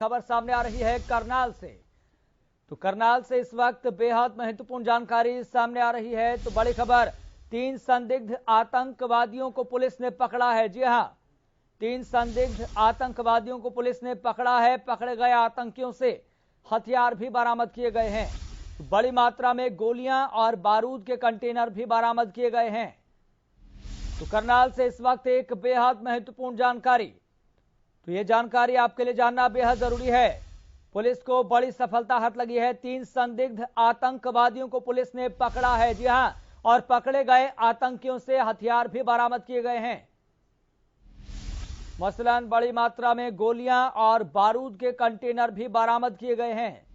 खबर सामने आ रही है करनाल से। तो करनाल से इस वक्त बेहद महत्वपूर्ण जानकारी सामने आ रही है। तो बड़ी खबर, 3 संदिग्ध आतंकवादियों को पुलिस ने पकड़ा है। जी हां, 3 संदिग्ध आतंकवादियों को पुलिस ने पकड़ा है। पकड़े गए आतंकियों से हथियार भी बरामद किए गए हैं। बड़ी मात्रा में गोलियां और बारूद के कंटेनर भी बरामद किए गए हैं। तो करनाल से इस वक्त एक बेहद महत्वपूर्ण जानकारी। तो ये जानकारी आपके लिए जानना बेहद जरूरी है। पुलिस को बड़ी सफलता हाथ लगी है। 3 संदिग्ध आतंकवादियों को पुलिस ने पकड़ा है। जी हां, और पकड़े गए आतंकियों से हथियार भी बरामद किए गए हैं। मसलन बड़ी मात्रा में गोलियां और बारूद के कंटेनर भी बरामद किए गए हैं।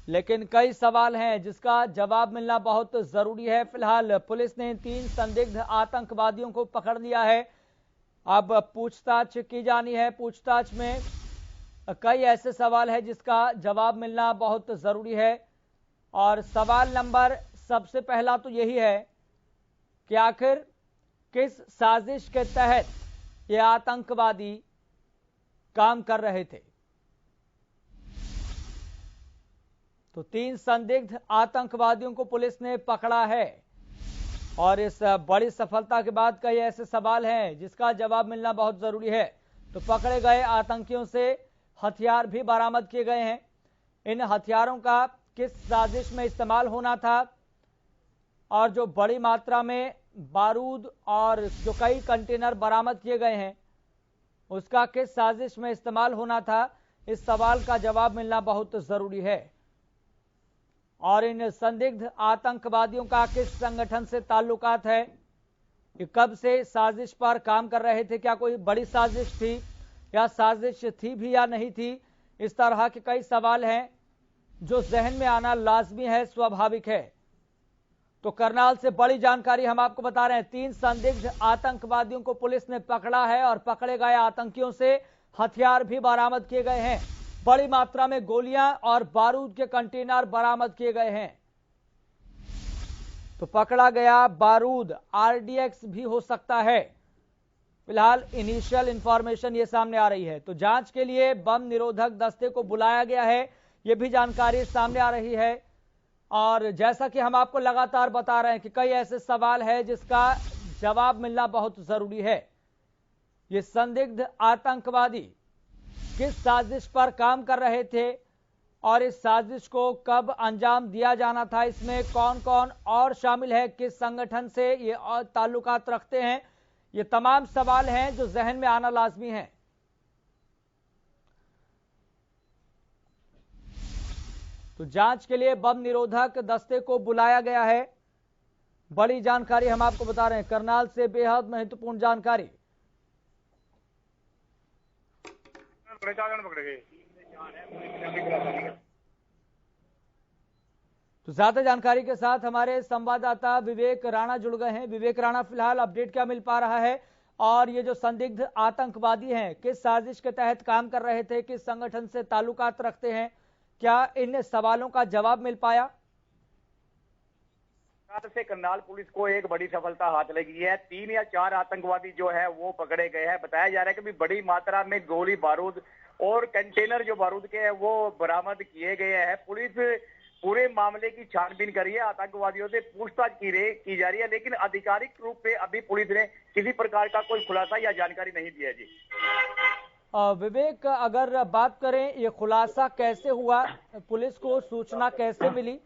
लेकिन कई सवाल हैं जिसका जवाब मिलना बहुत जरूरी है। फिलहाल पुलिस ने 3 संदिग्ध आतंकवादियों को पकड़ लिया है। अब पूछताछ की जानी है। पूछताछ में कई ऐसे सवाल हैं जिसका जवाब मिलना बहुत जरूरी है। और सवाल नंबर सबसे पहला तो यही है कि आखिर किस साजिश के तहत ये आतंकवादी काम कर रहे थे। तो 3 संदिग्ध आतंकवादियों को पुलिस ने पकड़ा है। और इस बड़ी सफलता के बाद कई ऐसे सवाल हैं जिसका जवाब मिलना बहुत जरूरी है। तो पकड़े गए आतंकियों से हथियार भी बरामद किए गए हैं। इन हथियारों का किस साजिश में इस्तेमाल होना था, और जो बड़ी मात्रा में बारूद और जो कई कंटेनर बरामद किए गए हैं उसका किस साजिश में इस्तेमाल होना था, इस सवाल का जवाब मिलना बहुत जरूरी है। और इन संदिग्ध आतंकवादियों का किस संगठन से ताल्लुकात है, कि कब से साजिश पर काम कर रहे थे, क्या कोई बड़ी साजिश थी या साजिश थी भी या नहीं थी। इस तरह के कई सवाल हैं जो जहन में आना लाजमी है, स्वाभाविक है। तो करनाल से बड़ी जानकारी हम आपको बता रहे हैं। 3 संदिग्ध आतंकवादियों को पुलिस ने पकड़ा है और पकड़े गए आतंकियों से हथियार भी बरामद किए गए हैं। बड़ी मात्रा में गोलियां और बारूद के कंटेनर बरामद किए गए हैं। तो पकड़ा गया बारूद आरडीएक्स भी हो सकता है। फिलहाल इनिशियल इंफॉर्मेशन ये सामने आ रही है। तो जांच के लिए बम निरोधक दस्ते को बुलाया गया है, ये भी जानकारी सामने आ रही है। और जैसा कि हम आपको लगातार बता रहे हैं कि कई ऐसे सवाल है जिसका जवाब मिलना बहुत जरूरी है। ये संदिग्ध आतंकवादी किस साजिश पर काम कर रहे थे और इस साजिश को कब अंजाम दिया जाना था, इसमें कौन कौन और शामिल है, किस संगठन से ये और ताल्लुकात रखते हैं, ये तमाम सवाल हैं जो जहन में आना लाजमी है। तो जांच के लिए बम निरोधक दस्ते को बुलाया गया है। बड़ी जानकारी हम आपको बता रहे हैं, करनाल से बेहद महत्वपूर्ण जानकारी। तो ज्यादा जानकारी के साथ हमारे संवाददाता विवेक राणा जुड़ गए हैं। विवेक राणा, फिलहाल अपडेट क्या मिल पा रहा है, और ये जो संदिग्ध आतंकवादी हैं किस साजिश के तहत काम कर रहे थे, किस संगठन से ताल्लुकात रखते हैं, क्या इन सवालों का जवाब मिल पाया? से करनाल पुलिस को एक बड़ी सफलता हाथ लगी है। 3 या 4 आतंकवादी जो है वो पकड़े गए हैं। बताया जा रहा है कि बड़ी मात्रा में गोली बारूद और कंटेनर जो बारूद के हैं वो बरामद किए गए हैं। पुलिस पूरे मामले की छानबीन कर रही है, आतंकवादियों से पूछताछ की जा रही है, लेकिन आधिकारिक रूप से अभी पुलिस ने किसी प्रकार का कोई खुलासा या जानकारी नहीं दिया। जी विवेक, अगर बात करें ये खुलासा कैसे हुआ, पुलिस को सूचना कैसे मिली?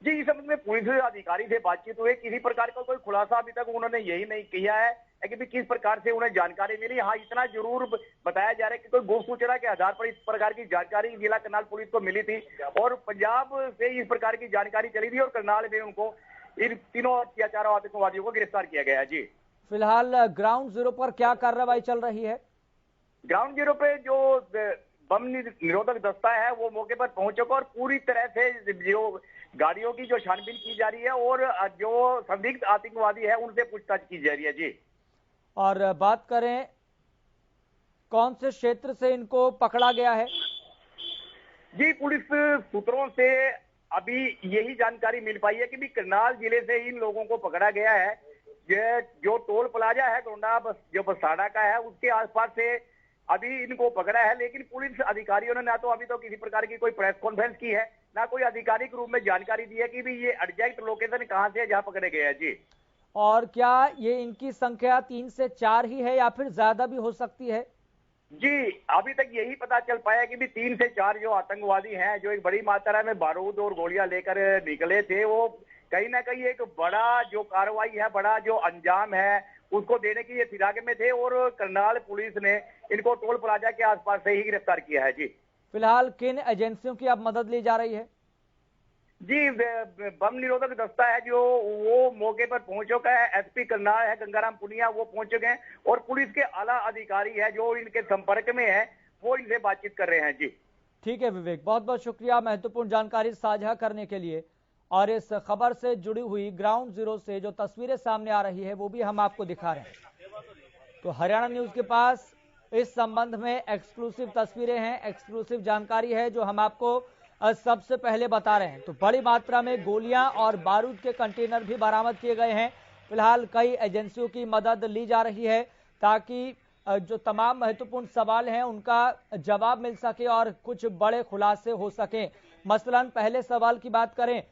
जी, इस संबंध में पुलिस अधिकारी से बातचीत हुई, किसी प्रकार का कोई खुलासा अभी तक उन्होंने यही नहीं किया है कि भी किस प्रकार से उन्हें जानकारी मिली। हाँ, इतना जरूर बताया जा रहा है कि कोई गुप्त सूचना के आधार पर इस प्रकार की जानकारी जिला करनाल पुलिस को मिली थी और पंजाब से इस प्रकार की जानकारी चली थी और करनाल में उनको इन तीनों या 4 आतंकवादियों को गिरफ्तार किया गया है। जी फिलहाल ग्राउंड जीरो पर क्या कार्रवाई चल रही है? ग्राउंड जीरो पे जो बम निरोधक दस्ता है वो मौके पर पहुंच चुका और पूरी तरह से जो गाड़ियों की जो छानबीन की जा रही है और जो संदिग्ध आतंकवादी है उनसे पूछताछ की जा रही है। जी और बात करें कौन से क्षेत्र से इनको पकड़ा गया है? जी, पुलिस सूत्रों से अभी यही जानकारी मिल पाई है कि भी करनाल जिले से इन लोगों को पकड़ा गया है। जो टोल प्लाजा है गोंडा जो बसाड़ा का है उसके आसपास से अभी इनको पकड़ा है, लेकिन पुलिस अधिकारियों ने ना तो अभी तो किसी प्रकार की कोई प्रेस कॉन्फ्रेंस की है, ना कोई आधिकारिक रूप में जानकारी दी है कि भी ये एग्जैक्ट लोकेशन कहां से है जहां पकड़े गए हैं जी। और क्या ये इनकी संख्या 3 से 4 ही है या फिर ज्यादा भी हो सकती है? जी, अभी तक यही पता चल पाया कि भी 3 से 4 जो आतंकवादी हैं, जो एक बड़ी मात्रा में बारूद और गोलियां लेकर निकले थे, वो कहीं ना कहीं एक बड़ा जो कार्रवाई है, बड़ा जो अंजाम है, उसको देने की ये फिराक में थे और करनाल पुलिस ने इनको टोल प्लाजा के आसपास से ही गिरफ्तार किया है जी। फिलहाल किन एजेंसियों की अब मदद ली जा रही है? जी, बम निरोधक दस्ता है जो वो मौके पर पहुंच चुका है। एसपी करनाल है गंगाराम पुनिया, वो पहुंच चुके हैं और पुलिस के आला अधिकारी है जो इनके संपर्क में है, वो इनसे बातचीत कर रहे हैं जी। ठीक है विवेक, बहुत बहुत शुक्रिया महत्वपूर्ण जानकारी साझा करने के लिए। और इस खबर से जुड़ी हुई ग्राउंड जीरो से जो तस्वीरें सामने आ रही है वो भी हम आपको दिखा रहे हैं। तो हरियाणा न्यूज के पास इस संबंध में एक्सक्लूसिव तस्वीरें हैं, एक्सक्लूसिव जानकारी है जो हम आपको सबसे पहले बता रहे हैं। तो बड़ी मात्रा में गोलियां और बारूद के कंटेनर भी बरामद किए गए हैं। फिलहाल कई एजेंसियों की मदद ली जा रही है ताकि जो तमाम महत्वपूर्ण सवाल हैं उनका जवाब मिल सके और कुछ बड़े खुलासे हो सके। मसलन पहले सवाल की बात करें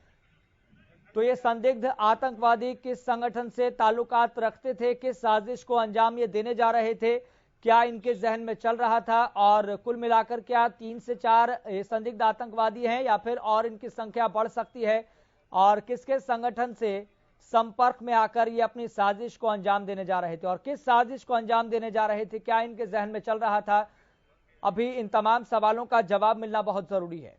तो ये संदिग्ध आतंकवादी किस संगठन से ताल्लुकात रखते थे, किस साजिश को अंजाम ये देने जा रहे थे, क्या इनके जहन में चल रहा था, और कुल मिलाकर क्या 3 से 4 संदिग्ध आतंकवादी हैं या फिर और इनकी संख्या बढ़ सकती है, और किसके संगठन से संपर्क में आकर ये अपनी साजिश को अंजाम देने जा रहे थे और किस साजिश को अंजाम देने जा रहे थे, क्या इनके जहन में चल रहा था। अभी इन तमाम सवालों का जवाब मिलना बहुत जरूरी है।